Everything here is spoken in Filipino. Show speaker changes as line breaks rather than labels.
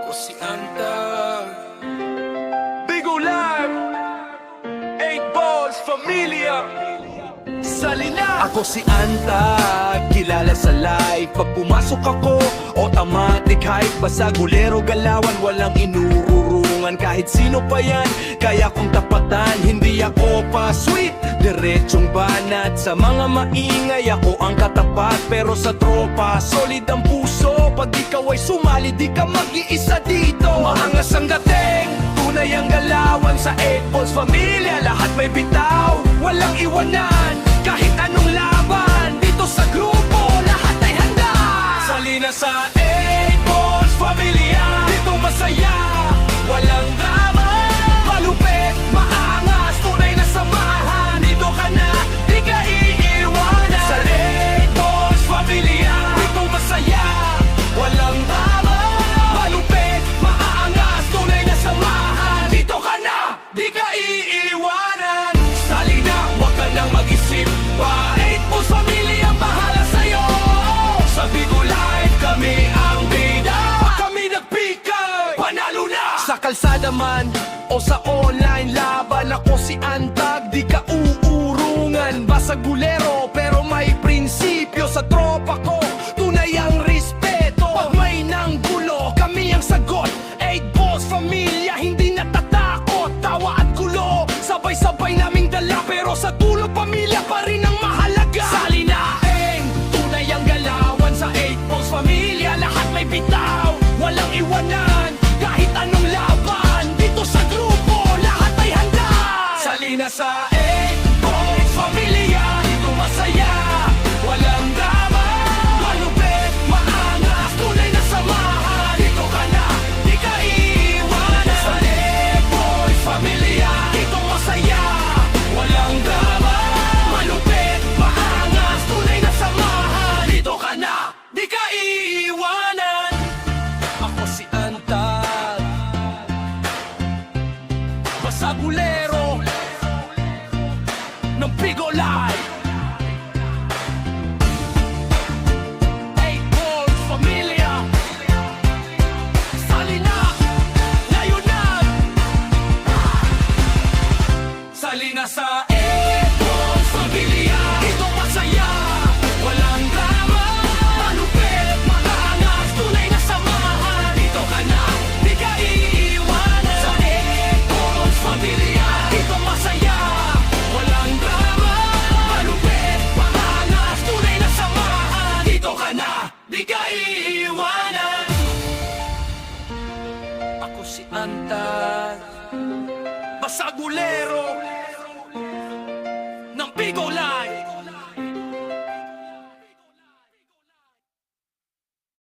Ako si Anta Bigo Live 8 Balls Familia Salina. Ako si Anta, kilala sa live. Pag pumasok ako, automatic hype. Basagulero galawan, walang inururungan. Kahit sino pa yan, kaya kong tapatan. Hindi ako pa sweet, diretsong banat. Sa mga maingay, ako ang katapat. Pero sa tropa, solid ang puso. Pag ikaw ay sumali, di ka mag-iisa dito. Maangas ang dating, tunay ang galawan. Sa 8 Balls Familia, lahat may bitaw. Walang iwanan, kahit anong laban. Dito sa grupo, lahat ay handa. Salina sa 8 Balls Familia, dito masaya, walang drama. Malupit, maangas, tunay na samahan. Dito ka na, di ka iiwanan. Sa 8 Balls Familia, dito masaya, walang drama. Malupit, maangas, tunay na samahan. Dito ka na, di ka iiwanan. Salina, wag ka nang mag-isip pa. 8 Balls Familia ang bahala sa'yo. Sa Bigo Live, kami ang bida. Pag kami nagpikay, panalo na. Sa kalsada man o sa online laban, ako si Antag, di ka uurungan. Basagulero pero may prinsipyo. Sa tropa ko, tunay ang respeto. Pag may nanggulo, kami ang sagot. 8 Balls Familia, hindi natatakot. Tawa at gulo, sabay-sabay naming dala. Pero sa dulo, pamilya pa rin ang mahalaga. Salinaeng, tunay ang galawan. Sa 8 Balls Familia, lahat may bitaw. Walang iwanan, kahit anong laban. Dito sa grupo, lahat ay handa. Salina sa 8 Balls Familia, dito masaya, walang drama. Malupit, maangas, tunay na samahan. Dito ka na, di ka iiwanan. Sa 8 Balls Familia, dito masaya, walang drama. Malupit, maangas, tunay na samahan. Dito ka na, di ka iiwanan. Ako si Antag, basagulero ng Bigo Live. 8 Balls Familia, Salina, ngayon na. Salina sa 8 Balls Familia, dito masaya, walang drama. Malupit, maangas, tunay na samahan. Dito ka na, di ka iiwanan. Sa 8 Balls Familia, dito masaya, walang drama. Malupit, maangas, tunay na samahan. Dito ka na, di ka iiwanan. Ako si Anta, basagulero